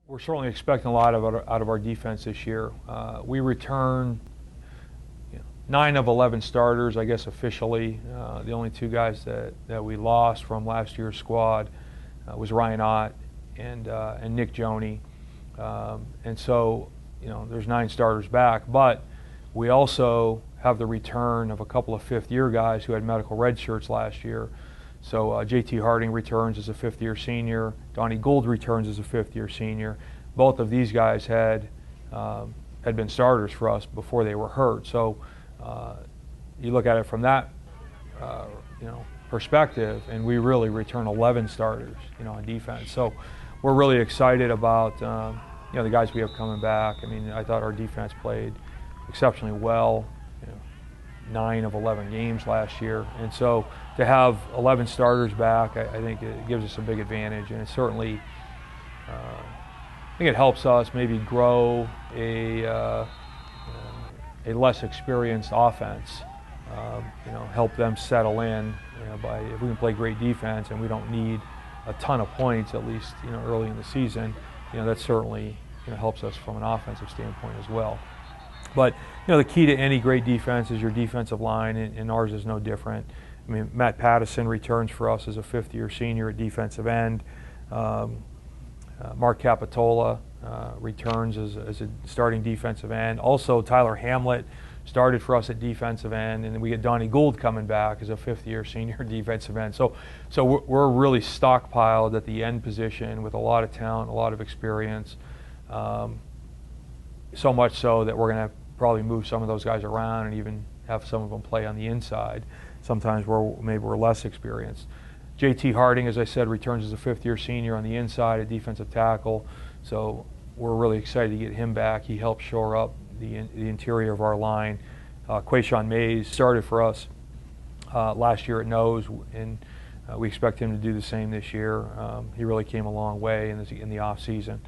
We're certainly expecting a lot out of our defense this year. We return 9 of 11 starters, I guess officially. The only two guys that we lost from last year's squad was Ryan Ott and Nick Joney. And so, there's 9 starters back, but we also have the return of a couple of fifth-year guys who had medical red shirts last year. So JT Harding returns as a fifth-year senior. Donnie Gould returns as a fifth-year senior. Both of these guys had been starters for us before they were hurt. So you look at it from that perspective, and we really return 11 starters, on defense. So we're really excited about the guys we have coming back. I mean, I thought our defense played exceptionally well. 9 of 11 games last year, and so to have 11 starters back, I think it gives us a big advantage, and it certainly, I think it helps us maybe grow a less experienced offense. Help them settle in. By if we can play great defense and we don't need a ton of points, at least early in the season, that certainly helps us from an offensive standpoint as well. But the key to any great defense is your defensive line, and ours is no different. I mean, Matt Pattison returns for us as a fifth-year senior at defensive end. Mark Capitola returns as a starting defensive end. Also, Tyler Hamlet started for us at defensive end, and then we get Donnie Gould coming back as a fifth-year senior defensive end. So we're really stockpiled at the end position with a lot of talent, a lot of experience. So much so that we're going to probably move some of those guys around and even have some of them play on the inside. Sometimes maybe we're less experienced. JT Harding, as I said, returns as a fifth-year senior on the inside at defensive tackle. So we're really excited to get him back. He helped shore up the interior of our line. Quayshawn Mays started for us last year at nose, and we expect him to do the same this year. He really came a long way in the off season.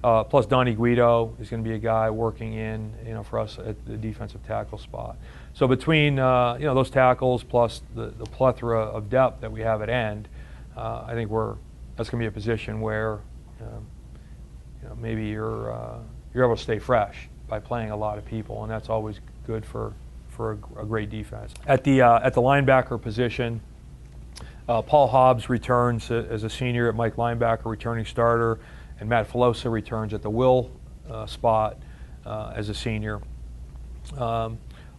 Plus Donnie Guido is going to be a guy working in, for us at the defensive tackle spot. So between, those tackles plus the plethora of depth that we have at end, I think that's going to be a position where, maybe you're able to stay fresh by playing a lot of people, and that's always good for a great defense. At the linebacker position, Paul Hobbs returns as a senior at Mike linebacker, returning starter. And Matt Filosa returns at the will spot as a senior.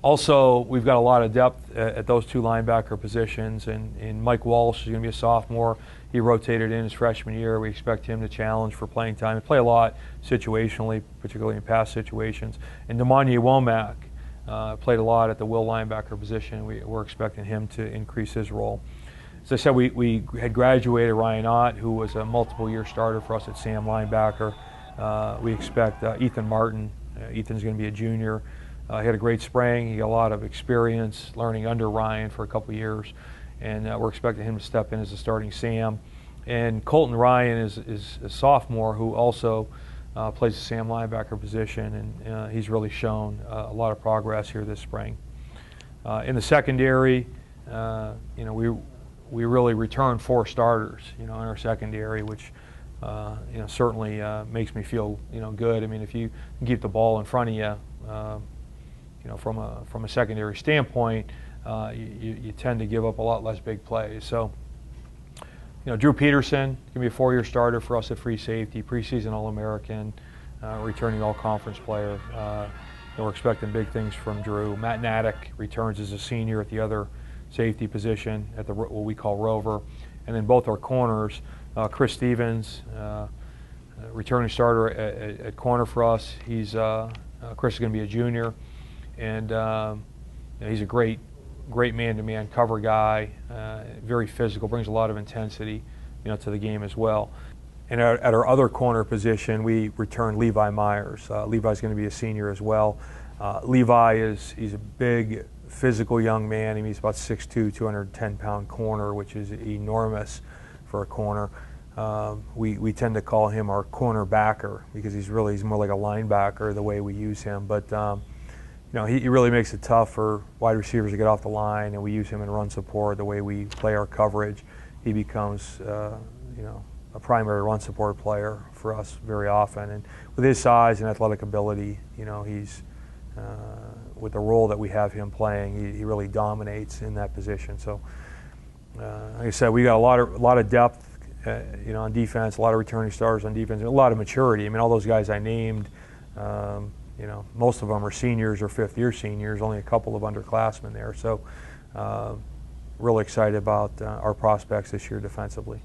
Also, we've got a lot of depth at those two linebacker positions, and Mike Walsh is going to be a sophomore. He rotated in his freshman year. We expect him to challenge for playing time and play a lot situationally, particularly in pass situations. And Demanye Womack played a lot at the will linebacker position. We're expecting him to increase his role. As I said, we had graduated Ryan Ott, who was a multiple-year starter for us at Sam linebacker. We expect Ethan Martin. Ethan's going to be a junior. He had a great spring. He got a lot of experience learning under Ryan for a couple years, and we're expecting him to step in as a starting Sam. And Colton Ryan is a sophomore who also plays the Sam linebacker position, and he's really shown a lot of progress here this spring. In the secondary, we really returned 4 starters, in our secondary, which, certainly makes me feel, good. I mean, if you can keep the ball in front of you, from a secondary standpoint, you tend to give up a lot less big plays. So, Drew Peterson can be a 4-year starter for us at free safety, preseason All-American, returning All-Conference player. We're expecting big things from Drew. Matt Naddick returns as a senior at the other safety position at what we call Rover. And then both our corners, Chris Stevens, returning starter at corner for us. Chris is going to be a junior, and he's a great man-to-man cover guy, very physical, brings a lot of intensity, to the game as well. And at our other corner position, we return Levi Myers. Levi's going to be a senior as well. Levi he's a big, physical young man. He's about 6'2", 210-pound corner, which is enormous for a corner. We tend to call him our corner backer because he's more like a linebacker the way we use him. But he really makes it tough for wide receivers to get off the line, and we use him in run support the way we play our coverage. He becomes a primary run support player for us very often. And with his size and athletic ability, you know, he's with the role that we have him playing, he really dominates in that position. So, like I said, we got a lot of depth, you know, on defense, a lot of returning starters on defense, and a lot of maturity. I mean, all those guys I named, you know, most of them are seniors or fifth-year seniors. Only a couple of underclassmen there. So, really excited about our prospects this year defensively.